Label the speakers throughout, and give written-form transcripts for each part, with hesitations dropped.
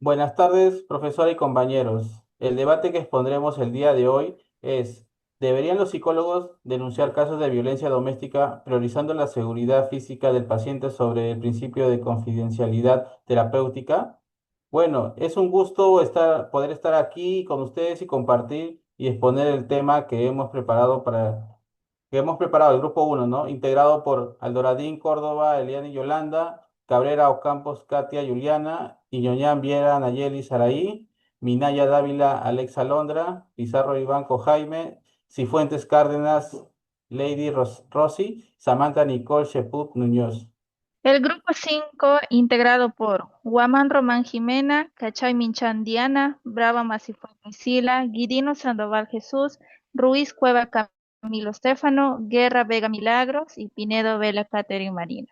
Speaker 1: Buenas tardes, profesora y compañeros. El debate que expondremos el día de hoy es, ¿deberían los psicólogos denunciar casos de violencia doméstica priorizando la seguridad física del paciente sobre el principio de confidencialidad terapéutica? Bueno, es un gusto poder estar aquí con ustedes y compartir y exponer el tema que hemos preparado el grupo uno, ¿no? Integrado por Aldoradín Córdoba, Eliana y Yolanda, Cabrera Ocampos, Katia, Juliana, Iñoñán Viera, Nayeli Saraí, Minaya Dávila, Alexa Londra, Pizarro Ibanco Jaime, Cifuentes Cárdenas, Lady Rossi, Samantha Nicole Sheput Muñoz.
Speaker 2: El grupo 5, integrado por Guamán Román Jimena, Cachay Minchan Diana, Brava Masifuentes Sila, Guidino Sandoval Jesús, Ruiz Cueva Camilo Estefano, Guerra Vega Milagros y Pinedo Vela Catherine Marina.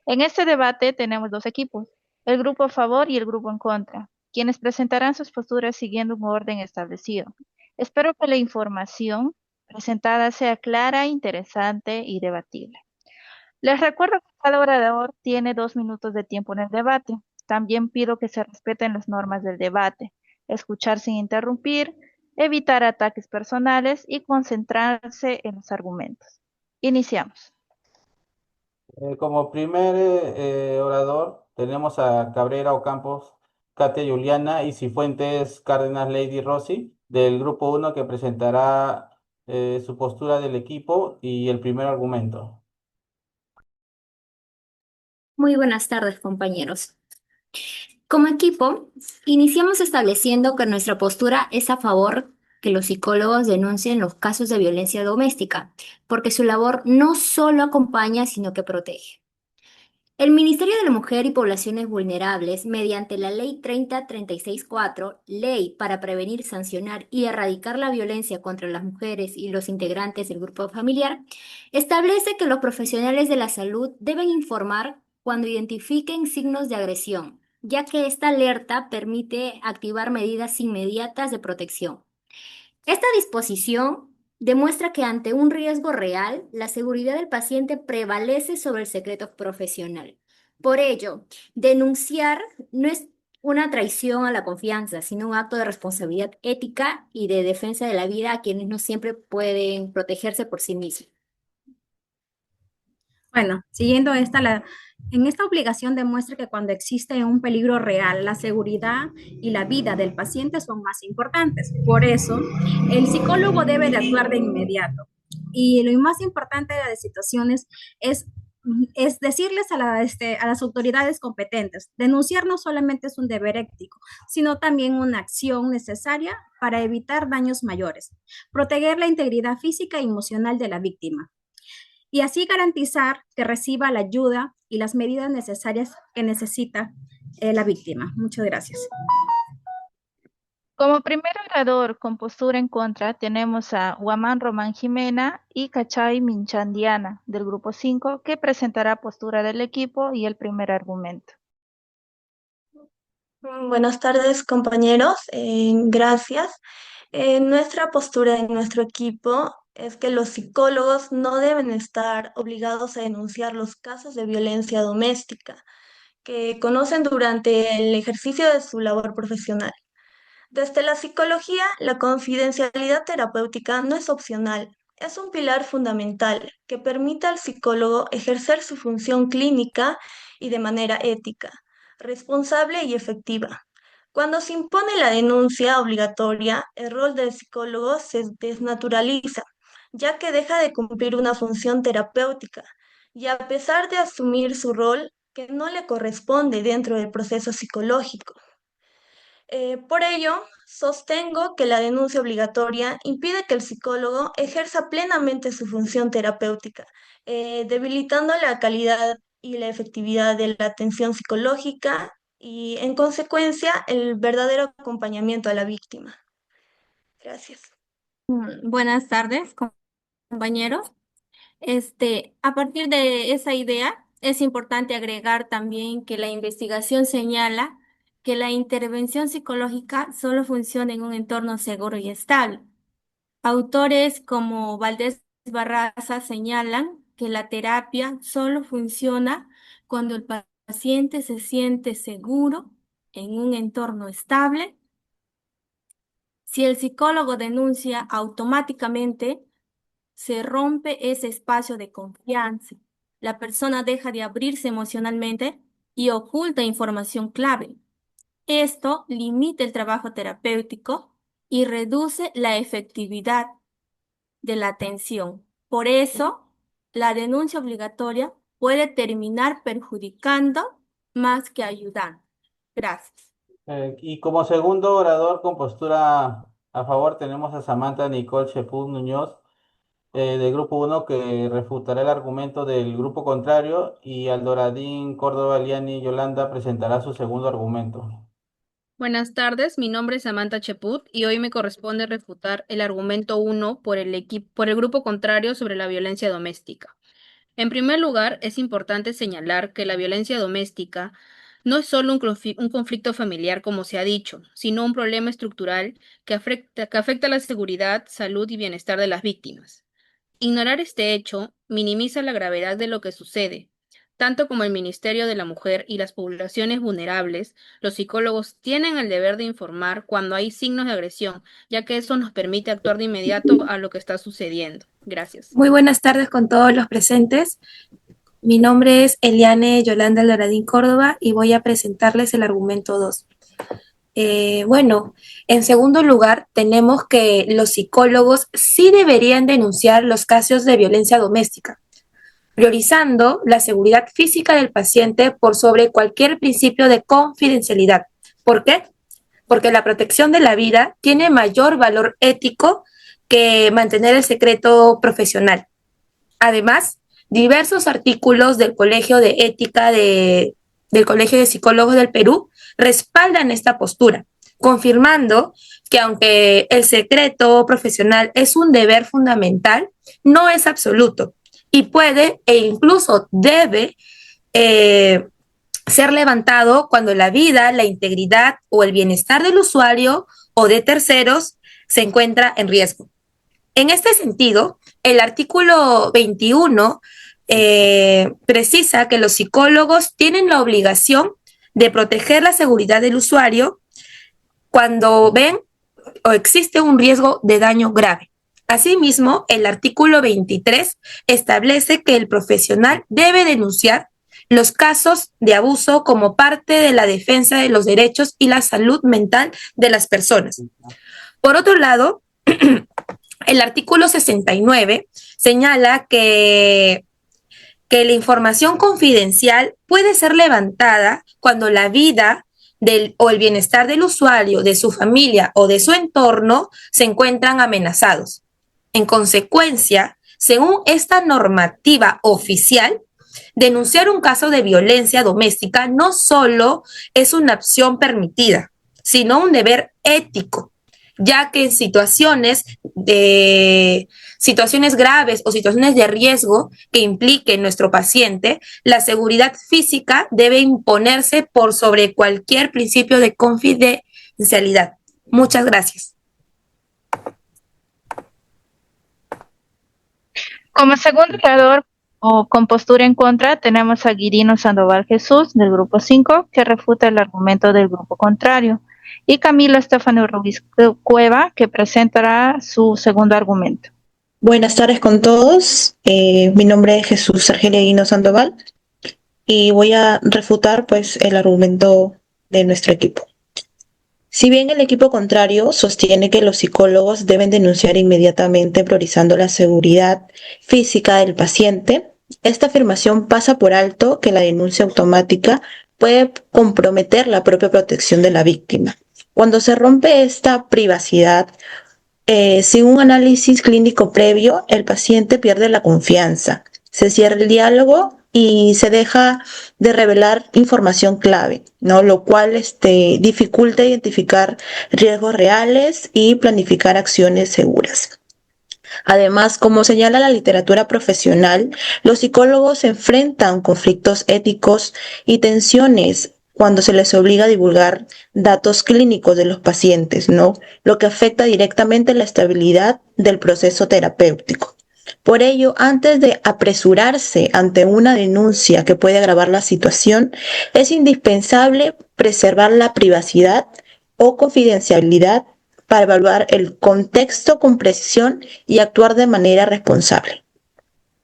Speaker 2: En este debate tenemos dos equipos, el grupo a favor y el grupo en contra, quienes presentarán sus posturas siguiendo un orden establecido. Espero que la información presentada sea clara, interesante y debatible. Les recuerdo que cada orador tiene 2 minutos de tiempo en el debate. También pido que se respeten las normas del debate, escuchar sin interrumpir, evitar ataques personales y concentrarse en los argumentos. Iniciamos.
Speaker 1: Como primer orador tenemos a Cabrera Ocampos, Katia Juliana y Cifuentes Cárdenas Lady Rossi del grupo uno que presentará su postura del equipo y el primer argumento.
Speaker 3: Muy buenas tardes, compañeros. Como equipo, iniciamos estableciendo que nuestra postura es a favor que los psicólogos denuncien los casos de violencia doméstica, porque su labor no solo acompaña, sino que protege. El Ministerio de la Mujer y Poblaciones Vulnerables, mediante la Ley 30364, Ley para prevenir, sancionar y erradicar la violencia contra las mujeres y los integrantes del grupo familiar, establece que los profesionales de la salud deben informar cuando identifiquen signos de agresión, ya que esta alerta permite activar medidas inmediatas de protección. Esta disposición demuestra que ante un riesgo real, la seguridad del paciente prevalece sobre el secreto profesional. Por ello, denunciar no es una traición a la confianza, sino un acto de responsabilidad ética y de defensa de la vida a quienes no siempre pueden protegerse por sí mismos.
Speaker 4: Bueno, siguiendo en esta obligación demuestra que cuando existe un peligro real, la seguridad y la vida del paciente son más importantes. Por eso, el psicólogo debe de actuar de inmediato. Y lo más importante de las situaciones es, es decirles a las autoridades competentes, denunciar no solamente es un deber ético, sino también una acción necesaria para evitar daños mayores, proteger la integridad física y emocional de la víctima y así garantizar que reciba la ayuda y las medidas necesarias que necesita la víctima. Muchas gracias.
Speaker 2: Como primer orador con postura en contra tenemos a Guamán Román Jimena y Cachay Minchan Diana del grupo 5 que presentará postura del equipo y el primer argumento.
Speaker 5: Buenas tardes, compañeros. Gracias. Nuestra postura en nuestro equipo es que los psicólogos no deben estar obligados a denunciar los casos de violencia doméstica que conocen durante el ejercicio de su labor profesional. Desde la psicología, la confidencialidad terapéutica no es opcional, es un pilar fundamental que permite al psicólogo ejercer su función clínica y de manera ética, responsable y efectiva. Cuando se impone la denuncia obligatoria, el rol del psicólogo se desnaturaliza, ya que deja de cumplir una función terapéutica y a pesar de asumir su rol que no le corresponde dentro del proceso psicológico. Por ello, sostengo que la denuncia obligatoria impide que el psicólogo ejerza plenamente su función terapéutica, debilitando la calidad y la efectividad de la atención psicológica y, en consecuencia, el verdadero acompañamiento a la víctima. Gracias.
Speaker 3: Buenas tardes, compañeros. A partir de esa idea, es importante agregar también que la investigación señala que la intervención psicológica solo funciona en un entorno seguro y estable. Autores como Valdés Barraza señalan que la terapia solo funciona cuando el paciente se siente seguro
Speaker 6: en un entorno estable. Si el psicólogo denuncia, automáticamente se rompe ese espacio de confianza. La persona deja de abrirse emocionalmente y oculta información clave. Esto limita el trabajo terapéutico y reduce la efectividad de la atención. Por eso, la denuncia obligatoria puede terminar perjudicando más que ayudando. Gracias.
Speaker 1: Y como segundo orador con postura a favor tenemos a Samantha Nicole Cheput Muñoz del Grupo 1 que refutará el argumento del grupo contrario y Aldoradín Córdoba Liani Yolanda presentará su segundo argumento.
Speaker 7: Buenas tardes, mi nombre es Samantha Cheput y hoy me corresponde refutar el argumento 1 por el grupo contrario sobre la violencia doméstica. En primer lugar, es importante señalar que la violencia doméstica no es solo un conflicto familiar, como se ha dicho, sino un problema estructural que afecta la seguridad, salud y bienestar de las víctimas. Ignorar este hecho minimiza la gravedad de lo que sucede. Tanto como el Ministerio de la Mujer y las poblaciones vulnerables, los psicólogos tienen el deber de informar cuando hay signos de agresión, ya que eso nos permite actuar de inmediato a lo que está sucediendo. Gracias.
Speaker 8: Muy buenas tardes con todos los presentes. Mi nombre es Eliane Yolanda Aldoradín Córdoba y voy a presentarles el argumento 2. En segundo lugar, tenemos que los psicólogos sí deberían denunciar los casos de violencia doméstica, priorizando la seguridad física del paciente por sobre cualquier principio de confidencialidad. ¿Por qué? Porque la protección de la vida tiene mayor valor ético que mantener el secreto profesional. Además, diversos artículos del Colegio de Ética del Colegio de Psicólogos del Perú respaldan esta postura, confirmando que aunque el secreto profesional es un deber fundamental, no es absoluto y puede e incluso debe ser levantado cuando la vida, la integridad o el bienestar del usuario o de terceros se encuentra en riesgo. En este sentido, el artículo 21 precisa que los psicólogos tienen la obligación de proteger la seguridad del usuario cuando ven o existe un riesgo de daño grave. Asimismo, el artículo 23 establece que el profesional debe denunciar los casos de abuso como parte de la defensa de los derechos y la salud mental de las personas. Por otro lado, el artículo 69 señala que la información confidencial puede ser levantada cuando la vida o el bienestar del usuario, de su familia o de su entorno se encuentran amenazados. En consecuencia, según esta normativa oficial, denunciar un caso de violencia doméstica no solo es una opción permitida, sino un deber ético, ya que en situaciones graves o situaciones de riesgo que impliquen nuestro paciente, la seguridad física debe imponerse por sobre cualquier principio de confidencialidad. Muchas gracias.
Speaker 2: Como segundo orador o con postura en contra, tenemos a Guirino Sandoval Jesús del grupo 5, que refuta el argumento del grupo contrario, y Camilo Estefano Ruiz Cueva, que presentará su segundo argumento.
Speaker 9: Buenas tardes con todos. Mi nombre es Jesús Argelia Guino Sandoval y voy a refutar el argumento de nuestro equipo. Si bien el equipo contrario sostiene que los psicólogos deben denunciar inmediatamente priorizando la seguridad física del paciente, esta afirmación pasa por alto que la denuncia automática puede comprometer la propia protección de la víctima. Cuando se rompe esta privacidad, sin un análisis clínico previo, el paciente pierde la confianza, se cierra el diálogo y se deja de revelar información clave, ¿no? Lo cual dificulta identificar riesgos reales y planificar acciones seguras. Además, como señala la literatura profesional, los psicólogos se enfrentan conflictos éticos y tensiones cuando se les obliga a divulgar datos clínicos de los pacientes, ¿no? Lo que afecta directamente la estabilidad del proceso terapéutico. Por ello, antes de apresurarse ante una denuncia que puede agravar la situación, es indispensable preservar la privacidad o confidencialidad para evaluar el contexto con precisión y actuar de manera responsable.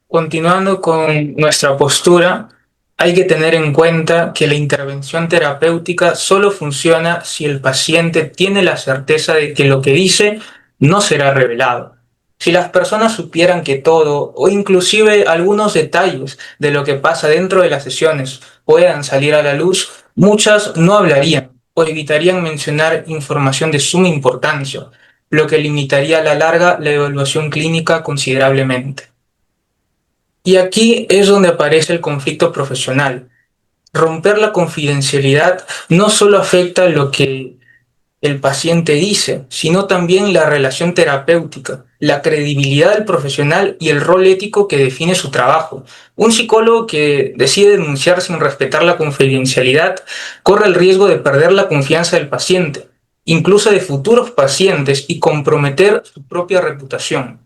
Speaker 10: Continuando con nuestra postura, hay que tener en cuenta que la intervención terapéutica solo funciona si el paciente tiene la certeza de que lo que dice no será revelado. Si las personas supieran que todo, o inclusive algunos detalles de lo que pasa dentro de las sesiones, puedan salir a la luz, muchas no hablarían o evitarían mencionar información de suma importancia, lo que limitaría a la larga la evaluación clínica considerablemente. Y aquí es donde aparece el conflicto profesional. Romper la confidencialidad no solo afecta lo que el paciente dice, sino también la relación terapéutica, la credibilidad del profesional y el rol ético que define su trabajo. Un psicólogo que decide denunciar sin respetar la confidencialidad corre el riesgo de perder la confianza del paciente, incluso de futuros pacientes, y comprometer su propia reputación.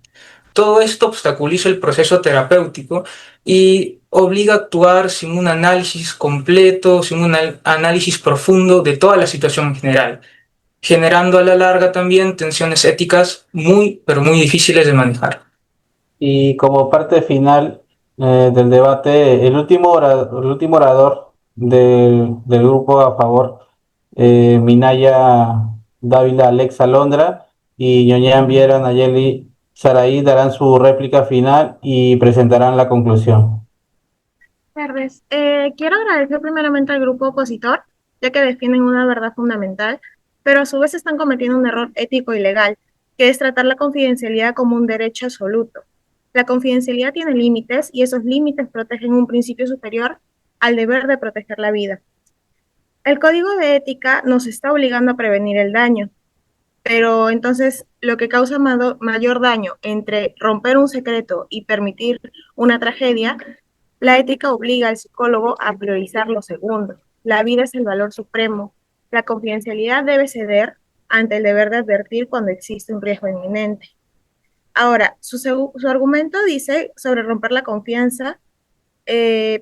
Speaker 10: Todo esto obstaculiza el proceso terapéutico y obliga a actuar sin un análisis completo, sin un análisis profundo de toda la situación en general, generando a la larga también tensiones éticas muy, pero muy difíciles de manejar.
Speaker 1: Y como parte final del debate, el último orador del grupo a favor, Minaya Dávila Alexa Londra y Ñoñán Viera Nayeli Saraí darán su réplica final y presentarán la conclusión.
Speaker 11: Tardes. Quiero agradecer primeramente al grupo opositor, ya que defienden una verdad fundamental, pero a su vez están cometiendo un error ético y legal, que es tratar la confidencialidad como un derecho absoluto. La confidencialidad tiene límites y esos límites protegen un principio superior al deber de proteger la vida. El código de ética nos está obligando a prevenir el daño, pero entonces lo que causa mayor daño entre romper un secreto y permitir una tragedia, la ética obliga al psicólogo a priorizar lo segundo. La vida es el valor supremo. La confidencialidad debe ceder ante el deber de advertir cuando existe un riesgo inminente. Ahora, su argumento dice sobre romper la confianza.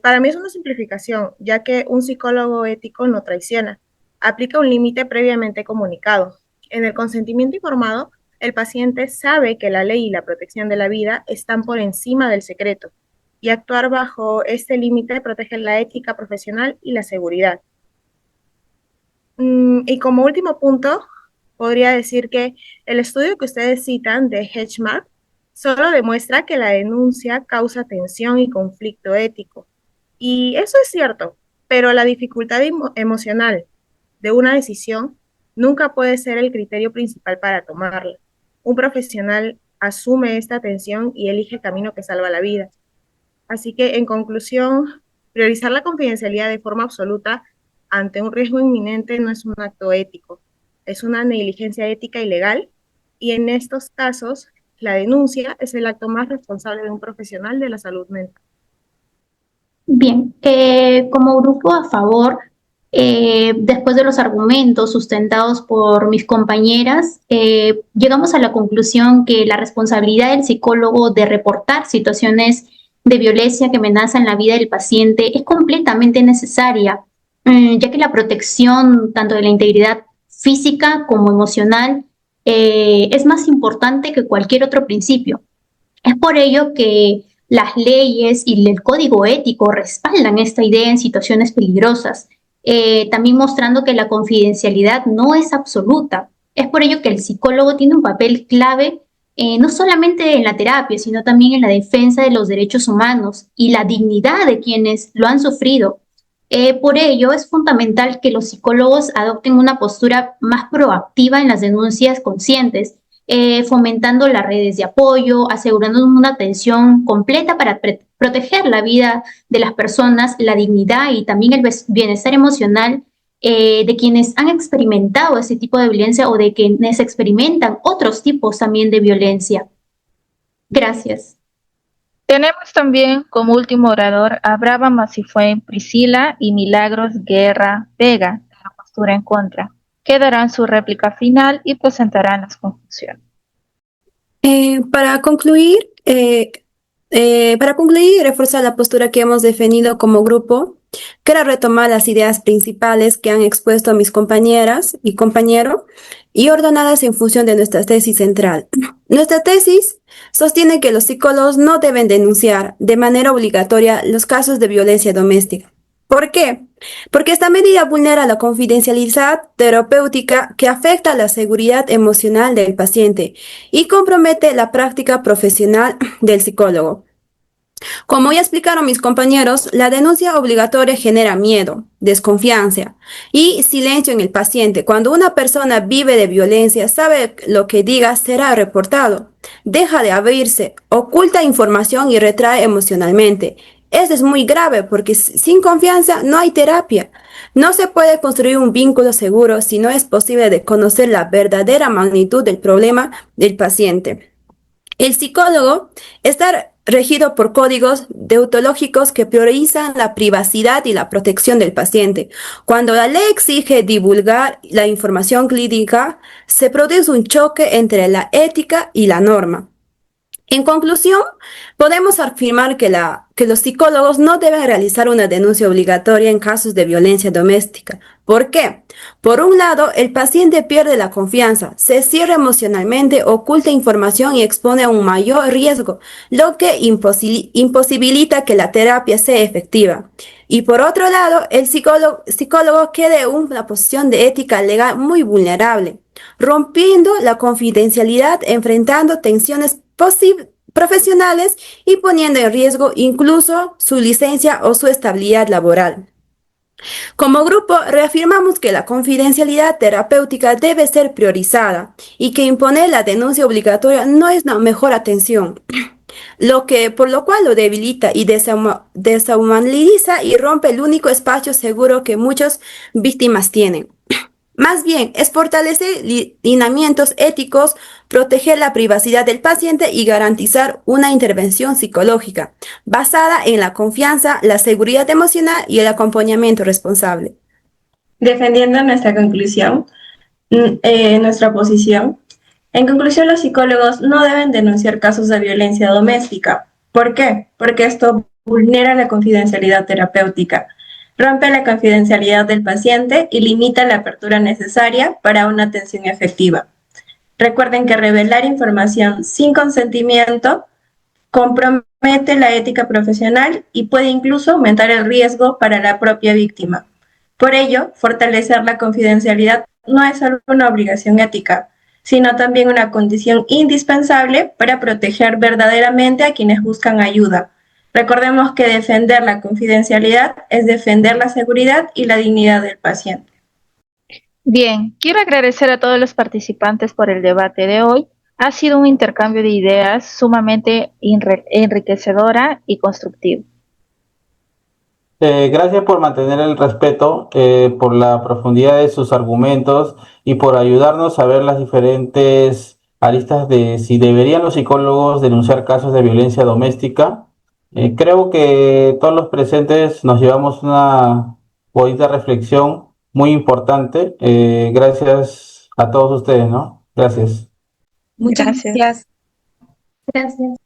Speaker 11: Para mí es una simplificación, ya que un psicólogo ético no traiciona, aplica un límite previamente comunicado. En el consentimiento informado, el paciente sabe que la ley y la protección de la vida están por encima del secreto, y actuar bajo este límite protege la ética profesional y la seguridad. Y como último punto, podría decir que el estudio que ustedes citan de Hedgemark solo demuestra que la denuncia causa tensión y conflicto ético. Y eso es cierto, pero la dificultad emocional de una decisión nunca puede ser el criterio principal para tomarla. Un profesional asume esta tensión y elige el camino que salva la vida. Así que, en conclusión, priorizar la confidencialidad de forma absoluta ante un riesgo inminente no es un acto ético, es una negligencia ética y legal, y en estos casos, la denuncia es el acto más responsable de un profesional de la salud mental.
Speaker 12: Bien, como grupo a favor, después de los argumentos sustentados por mis compañeras, llegamos a la conclusión que la responsabilidad del psicólogo de reportar situaciones de violencia que amenazan la vida del paciente es completamente necesaria, ya que la protección tanto de la integridad física como emocional es más importante que cualquier otro principio. Es por ello que las leyes y el código ético respaldan esta idea en situaciones peligrosas, también mostrando que la confidencialidad no es absoluta. Es por ello que el psicólogo tiene un papel clave no solamente en la terapia, sino también en la defensa de los derechos humanos y la dignidad de quienes lo han sufrido. Por ello, es fundamental que los psicólogos adopten una postura más proactiva en las denuncias conscientes, fomentando las redes de apoyo, asegurando una atención completa para proteger la vida de las personas, la dignidad y también el bienestar emocional de quienes han experimentado ese tipo de violencia o de quienes experimentan otros tipos también de violencia. Gracias.
Speaker 2: Tenemos también como último orador a Brava Masifuen Priscila y Milagros Guerra Vega, de la postura en contra, que darán su réplica final y presentarán las conclusiones.
Speaker 13: Para concluir y reforzar la postura que hemos definido como grupo, quiero retomar las ideas principales que han expuesto mis compañeras y compañeros y ordenadas en función de nuestra tesis central. Nuestra tesis sostiene que los psicólogos no deben denunciar de manera obligatoria los casos de violencia doméstica. ¿Por qué? Porque esta medida vulnera la confidencialidad terapéutica que afecta a la seguridad emocional del paciente y compromete la práctica profesional del psicólogo. Como ya explicaron mis compañeros, la denuncia obligatoria genera miedo, desconfianza y silencio en el paciente. Cuando una persona vive de violencia, sabe lo que diga será reportado, deja de abrirse, oculta información y retrae emocionalmente. Esto es muy grave porque sin confianza no hay terapia. No se puede construir un vínculo seguro si no es posible de conocer la verdadera magnitud del problema del paciente. El psicólogo está regido por códigos deontológicos que priorizan la privacidad y la protección del paciente. Cuando la ley exige divulgar la información clínica, se produce un choque entre la ética y la norma. En conclusión, podemos afirmar que los psicólogos no deben realizar una denuncia obligatoria en casos de violencia doméstica. ¿Por qué? Por un lado, el paciente pierde la confianza, se cierra emocionalmente, oculta información y expone a un mayor riesgo, lo que imposibilita que la terapia sea efectiva. Y por otro lado, el psicólogo queda en una posición de ética legal muy vulnerable, rompiendo la confidencialidad, enfrentando tensiones profesionales y poniendo en riesgo incluso su licencia o su estabilidad laboral. Como grupo, reafirmamos que la confidencialidad terapéutica debe ser priorizada y que imponer la denuncia obligatoria no es la mejor atención, por lo cual lo debilita y deshumaniza y rompe el único espacio seguro que muchas víctimas tienen. Más bien, es fortalecer lineamientos éticos, proteger la privacidad del paciente y garantizar una intervención psicológica basada en la confianza, la seguridad emocional y el acompañamiento responsable.
Speaker 14: Defendiendo nuestra conclusión, nuestra posición, en conclusión, los psicólogos no deben denunciar casos de violencia doméstica. ¿Por qué? Porque esto vulnera la confidencialidad terapéutica, rompe la confidencialidad del paciente y limita la apertura necesaria para una atención efectiva. Recuerden que revelar información sin consentimiento compromete la ética profesional y puede incluso aumentar el riesgo para la propia víctima. Por ello, fortalecer la confidencialidad no es solo una obligación ética, sino también una condición indispensable para proteger verdaderamente a quienes buscan ayuda. Recordemos que defender la confidencialidad es defender la seguridad y la dignidad del paciente.
Speaker 2: Bien, quiero agradecer a todos los participantes por el debate de hoy. Ha sido un intercambio de ideas sumamente enriquecedora y constructivo.
Speaker 1: Gracias por mantener el respeto, por la profundidad de sus argumentos y por ayudarnos a ver las diferentes aristas de si deberían los psicólogos denunciar casos de violencia doméstica. Creo que todos los presentes nos llevamos una bonita reflexión muy importante. Gracias a todos ustedes, ¿no? Gracias.
Speaker 8: Muchas gracias.
Speaker 3: Gracias.